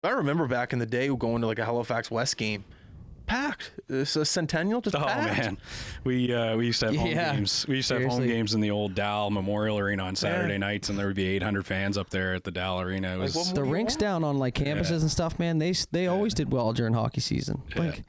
I remember back in the day going to like a Halifax West game. Packed. It's a Centennial, just packed. Man, we used to have home games. We used to have home games in the old Dow Memorial Arena on Saturday nights, and there would be 800 fans up there at the Dow Arena. It was like, the rinks down on like campuses and stuff, man. They always did well during hockey season. Like,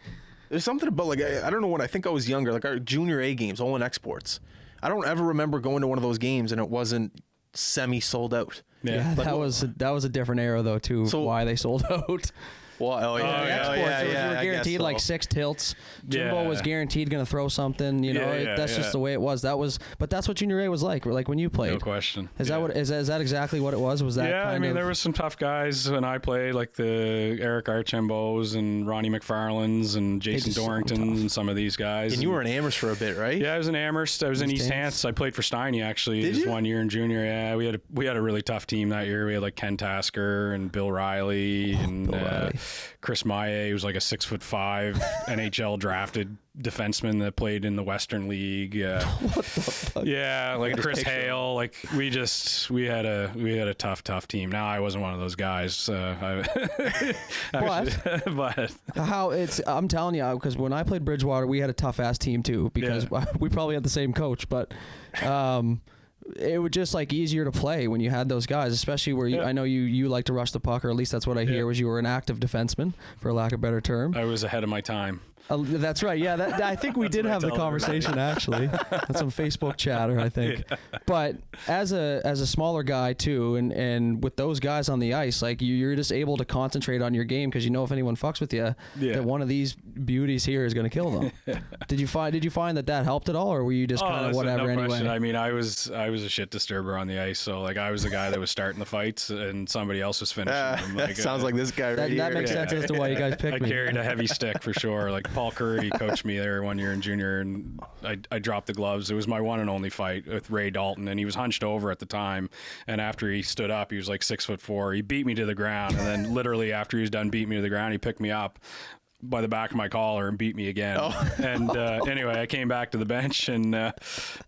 there's something about like I don't know, when I think I was younger, like our junior A games, all in exports. I don't ever remember going to one of those games and it wasn't semi sold out. Yeah, that was a different era though too. So, why they sold out. Well, you were guaranteed like 6 tilts. Jimbo was guaranteed going to throw something. You know, that's just the way it was. But that's what junior A was like. Like when you played. No question. Is that exactly what it was? Was that? Yeah, I mean, there were some tough guys when I played, like the Eric Archimbos and Ronnie McFarlanes and Jason Dorringtons and some of these guys. And you were in Amherst for a bit, right? Yeah, I was in Amherst. I was in East Hants. I played for Steiny actually. Just 1 year in junior. Yeah, we had a really tough team that year. We had like Ken Tasker and Bill Riley and. Chris Maillet, who's like a 6'5" NHL drafted defenseman that played in the Western League. What the fuck? Yeah, like Chris Hale. Like we had a tough team. Now I wasn't one of those guys. But how I'm telling you, because when I played Bridgewater, we had a tough ass team too. Because we probably had the same coach, but. It was just like easier to play when you had those guys, especially where I know you like to rush the puck, or at least that's what I hear. Was you were an active defenseman, for lack of a better term. I was ahead of my time. That's right. Yeah, I think we did have the conversation actually. That's some Facebook chatter, I think. Yeah. But as a smaller guy too, and with those guys on the ice, like you're just able to concentrate on your game because you know if anyone fucks with you, that one of these beauties here is going to kill them. Did you find that helped at all, or were you just kind of whatever anyway? Question. I mean, I was a shit disturber on the ice, so like I was the guy that was starting the fights and somebody else was finishing them. Like, that sounds like this guy right here. That makes sense as to why you guys picked me. I carried a heavy stick for sure. Like Paul Curry coached me there 1 year in junior, and I dropped the gloves. It was my one and only fight with Ray Dalton, and he was hunched over at the time. And after he stood up, he was like 6'4". He beat me to the ground, and then literally after he was done beating me to the ground, he picked me up by the back of my collar and beat me again. And anyway, I came back to the bench, and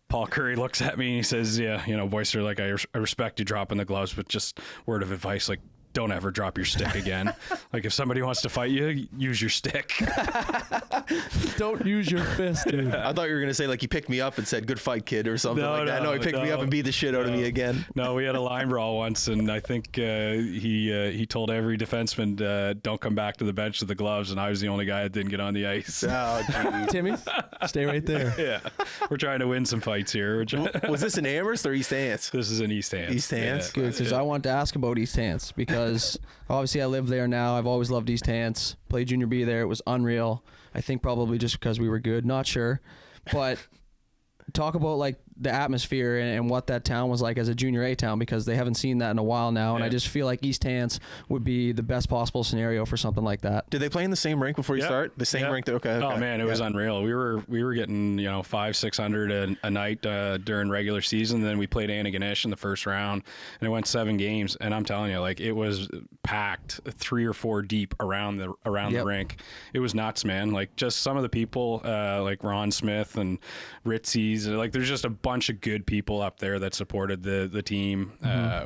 Paul Curry looks at me and he says, "Yeah, you know, Boyce, like I respect you dropping the gloves, but just word of advice, like." Don't ever drop your stick again. Like if somebody wants to fight you, use your stick. Don't use your fist, dude. I thought you were going to say like he picked me up and said, "Good fight, kid," or something like that. No, he picked me up and beat the shit out of me again. No, we had a line brawl once, and I think he told every defenseman, "Don't come back to the bench with the gloves," and I was the only guy that didn't get on the ice. Oh, Timmy, stay right there. Yeah, we're trying to win some fights here. Was this in Amherst or East Hants? This is in East Hants. East Hants? Good, because I wanted to ask about East Hants because obviously I live there now. I've always loved East Hants. Played junior B there. It was unreal. I think probably just because we were good. Not sure. But talk about like the atmosphere and what that town was like as a junior A town, because they haven't seen that in a while now, and I just feel like East Hants would be the best possible scenario for something like that. Did they play in the same rink before you start? The same rink? Okay. Oh man, it was unreal. We were getting 500-600 a night during regular season. Then we played Antigonish in the first round, and it went 7 games. And I'm telling you, like it was packed 3 or 4 deep around the rink. It was nuts, man. Like just some of the people, like Ron Smith and Ritzies, like there's just a bunch of good people up there that supported the team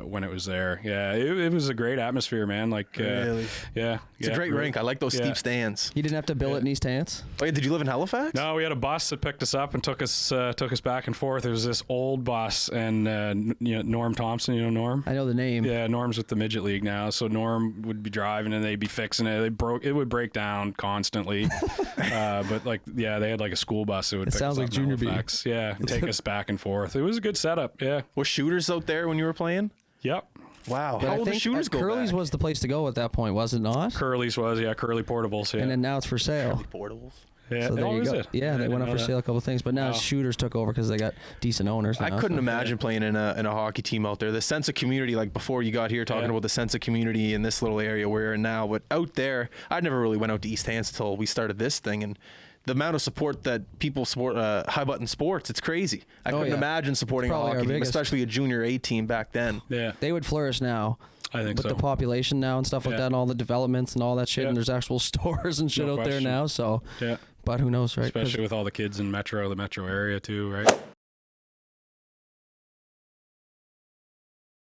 when it was there. Yeah, it was a great atmosphere, man. Like, really? It's a great rink. I like those steep stands. You didn't have to bill it in East Hants? Oh, yeah, did you live in Halifax? No, we had a bus that picked us up and took us back and forth. It was this old bus, and Norm Thompson, you know Norm? I know the name. Yeah, Norm's with the Midget League now, so Norm would be driving and they'd be fixing it. It would break down constantly, but like they had like a school bus that would. It pick sounds us like up junior B. Yeah, and take us back and forth. It was a good setup. Yeah. Was Shooters out there when you were playing? Yep. Wow. But How old did Shooters go Curly's back? was the place to go at that point, was it not? Curly's was, Curly Portables. Yeah. And then now it's for sale. Curly Portables. Yeah, so there you go. It? Yeah, they went up for sale a couple of things, but now Shooters took over because they got decent owners. I couldn't imagine playing in a hockey team out there. The sense of community, like before you got here, talking about the sense of community in this little area we're in now, but out there, I never really went out to East Hants until we started this thing, and the amount of support that people support High Button sports, it's crazy. I couldn't imagine supporting a hockey team, especially a junior A team back then. Yeah, they would flourish now. I think with the population now and stuff like that, and all the developments and all that shit, and there's actual stores and shit out there now. So, but who knows, right? Especially with all the kids in the metro area too, right?